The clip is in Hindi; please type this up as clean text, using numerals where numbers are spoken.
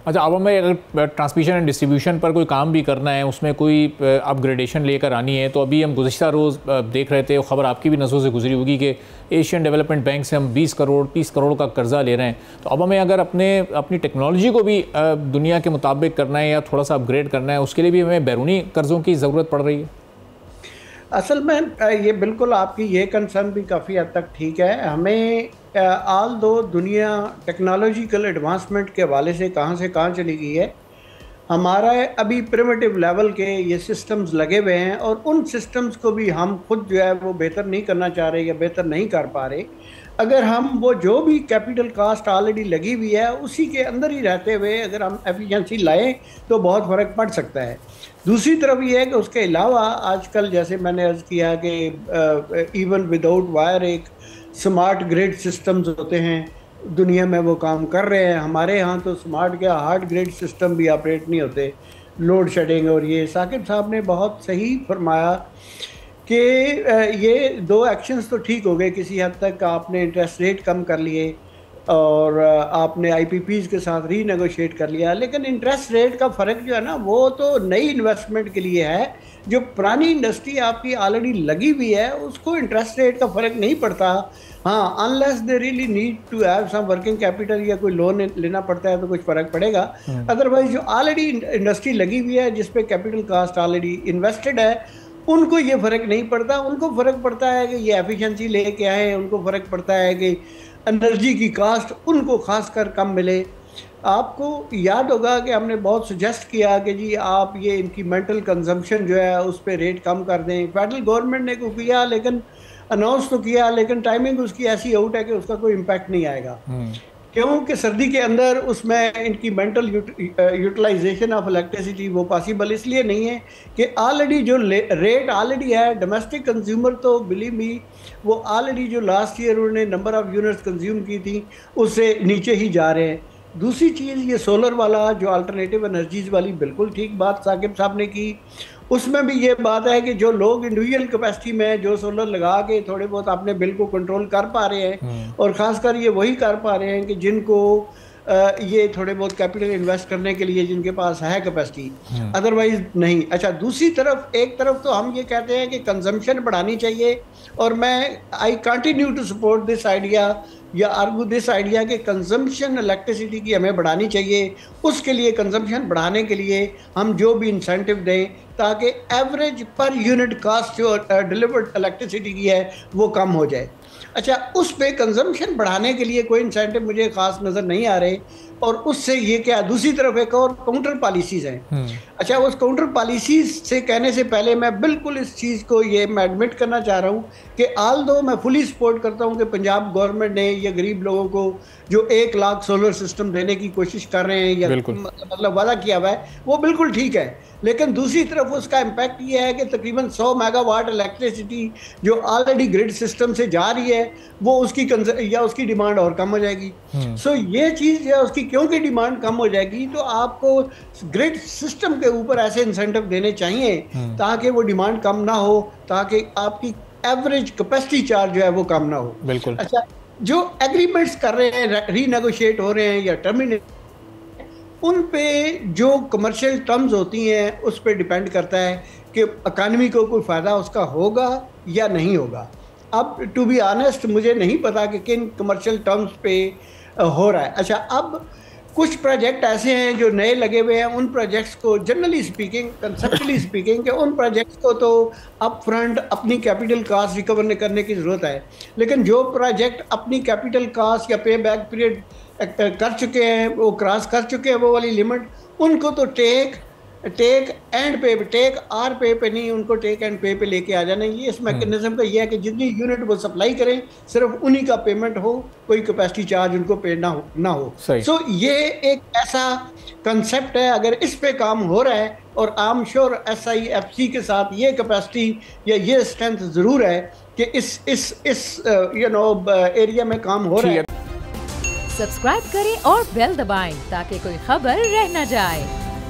अच्छा, अब हमें अगर ट्रांसमिशन एंड डिस्ट्रीब्यूशन पर कोई काम भी करना है, उसमें कोई अपग्रेडेशन लेकर आनी है, तो अभी हम गुज़िश्ता रोज़ देख रहे थे, खबर आपकी भी नज़रों से गुजरी होगी कि एशियन डेवलपमेंट बैंक से हम 20 करोड़ 30 करोड़ का कर्ज़ा ले रहे हैं। तो अब हमें अगर अपनी टेक्नोलॉजी को भी दुनिया के मुताबिक करना है या थोड़ा सा अपग्रेड करना है, उसके लिए भी हमें बैरूनी कर्ज़ों की ज़रूरत पड़ रही है। असल में ये बिल्कुल आपकी ये कंसर्न भी काफ़ी हद तक ठीक है। हमें आल दो दुनिया टेक्नोलॉजिकल एडवांसमेंट के हवाले से कहाँ चली गई है। हमारा अभी प्रिमिटिव लेवल के ये सिस्टम्स लगे हुए हैं और उन सिस्टम्स को भी हम खुद जो है वो बेहतर नहीं करना चाह रहे या बेहतर नहीं कर पा रहे। अगर हम वो जो भी कैपिटल कास्ट ऑलरेडी लगी हुई है उसी के अंदर ही रहते हुए अगर हम एफिशिएंसी लाएं तो बहुत फ़र्क पड़ सकता है। दूसरी तरफ ये है कि उसके अलावा आजकल जैसे मैंने अर्ज़ किया कि इवन विदाउट वायर एक स्मार्ट ग्रिड सिस्टम्स होते हैं, दुनिया में वो काम कर रहे हैं। हमारे यहाँ तो स्मार्ट क्या हार्ड ग्रिड सिस्टम भी ऑपरेट नहीं होते, लोड शेडिंग। और ये साकिब साहब ने बहुत सही फरमाया कि ये दो एक्शंस तो ठीक हो गए किसी हद तक। आपने इंटरेस्ट रेट कम कर लिए और आपने आईपीपीज के साथ रीनेगोशिएट कर लिया, लेकिन इंटरेस्ट रेट का फ़र्क जो है ना वो तो नई इन्वेस्टमेंट के लिए है। जो पुरानी इंडस्ट्री आपकी ऑलरेडी लगी हुई है उसको इंटरेस्ट रेट का फ़र्क नहीं पड़ता। हाँ, unless they really need to have some working capital या कोई लोन लेना पड़ता है तो कुछ फ़र्क पड़ेगा। अदरवाइज जो ऑलरेडी इंडस्ट्री लगी हुई है जिसपे कैपिटल कास्ट ऑलरेडी इन्वेस्टेड है उनको ये फ़र्क नहीं पड़ता। उनको फ़र्क पड़ता है कि ये एफिशिएंसी लेके आए, उनको फ़र्क पड़ता है कि एनर्जी की कास्ट उनको खासकर कम मिले। आपको याद होगा कि हमने बहुत सजेस्ट किया कि जी आप ये इनकी मेंटल कंजम्पशन जो है उस पर रेट कम कर दें। फेडरल गवर्नमेंट ने कुछ किया, लेकिन अनाउंस तो किया, लेकिन टाइमिंग उसकी ऐसी आउट है कि उसका कोई इम्पैक्ट नहीं आएगा। क्योंकि सर्दी के अंदर उसमें इनकी मेंटल यूटिलाइजेशन ऑफ इलेक्ट्रिसिटी वो पॉसिबल इसलिए नहीं है कि ऑलरेडी जो रेट ऑलरेडी है डोमेस्टिक कंज्यूमर तो बिलीव मी वो ऑलरेडी जो लास्ट ईयर उन्होंने नंबर ऑफ यूनिट्स कंज्यूम की थी उससे नीचे ही जा रहे हैं। दूसरी चीज़ ये सोलर वाला जो अल्टरनेटिव एनर्जीज वाली बिल्कुल ठीक बात साकिब साहब ने की। उसमें भी ये बात है कि जो लोग इंडिविजुअल कैपेसिटी में जो सोलर लगा के थोड़े बहुत अपने बिल को कंट्रोल कर पा रहे हैं और ख़ासकर ये वही कर पा रहे हैं कि जिनको ये थोड़े बहुत कैपिटल इन्वेस्ट करने के लिए जिनके पास है कैपेसिटी, अदरवाइज नहीं। अच्छा, दूसरी तरफ एक तरफ तो हम ये कहते हैं कि कंजम्पशन बढ़ानी चाहिए और मैं I continue to support this idea या आर्गू दिस आइडिया कि कंजम्पशन इलेक्ट्रिसिटी की हमें बढ़ानी चाहिए। उसके लिए कंजम्पशन बढ़ाने के लिए हम जो भी इंसेंटिव दें ताकि एवरेज पर यूनिट कास्ट जो डिलीवर्ड इलेक्ट्रिसिटी की है वो कम हो जाए। अच्छा, उस पे कंजम्पशन बढ़ाने के लिए कोई इंसेंटिव मुझे खास नज़र नहीं आ रहे। और उससे ये क्या, दूसरी तरफ एक और काउंटर पॉलिसीज़ हैं। अच्छा, उस काउंटर पॉलिसीज़ से कहने से पहले मैं बिल्कुल इस चीज़ को ये मैं एडमिट करना चाह रहा हूँ कि आल दो मैं फुली सपोर्ट करता हूँ कि पंजाब गवर्नमेंट ने ये गरीब लोगों को जो 1 लाख सोलर सिस्टम देने की कोशिश कर रहे हैं या मतलब वादा किया हुआ है वो बिल्कुल ठीक है। लेकिन दूसरी तरफ उसका इम्पैक्ट ये है कि तकरीबन 100 मेगावाट इलेक्ट्रिसिटी जो ऑलरेडी ग्रिड सिस्टम से जा रही है वो उसकी डिमांड और कम हो जाएगी। सो ये चीज़ जो उसकी क्योंकि डिमांड कम हो जाएगी तो आपको ग्रिड सिस्टम के ऊपर ऐसे इंसेंटिव देने चाहिए ताकि वो डिमांड कम ना हो, ताकि आपकी एवरेज कैपेसिटी चार्ज जो है वो कम ना हो। बिल्कुल। अच्छा, जो एग्रीमेंट्स कर रहे हैं, रीनेगोशिएट हो रहे हैं या टर्मिनेट, उन पे जो कमर्शियल टर्म्स होती हैं उस पे डिपेंड करता है कि इकानमी को कोई फ़ायदा उसका होगा या नहीं होगा। अब टू बी ऑनेस्ट मुझे नहीं पता कि किन कमर्शियल टर्म्स पे हो रहा है। अच्छा, अब कुछ प्रोजेक्ट ऐसे हैं जो नए लगे हुए हैं, उन प्रोजेक्ट्स को जनरली स्पीकिंग, कंसेप्चुअली स्पीकिंग, कि उन प्रोजेक्ट्स को तो अप फ्रंट अपनी कैपिटल कास्ट रिकवर करने की ज़रूरत है। लेकिन जो प्रोजेक्ट अपनी कैपिटल कास्ट या पे बैक पीरियड कर चुके हैं, वो क्रॉस कर चुके हैं वो वाली लिमिट, उनको तो टेक एंड पे नहीं, उनको टेक एंड पे लेके आ जाना। ये इस मैकेनिज्म का ये है कि जितनी यूनिट वो सप्लाई करें सिर्फ उन्हीं का पेमेंट हो, कोई कैपेसिटी चार्ज उनको पे ना हो। सो ये एक ऐसा कंसेप्ट है, अगर इस पे काम हो रहा है और आई एम श्योर SIFC के साथ ये कैपेसिटी या ये स्ट्रेंथ ज़रूर है कि इस एरिया में काम हो रहा है। सब्सक्राइब करें और बेल दबाएं ताकि कोई खबर रह न जाए।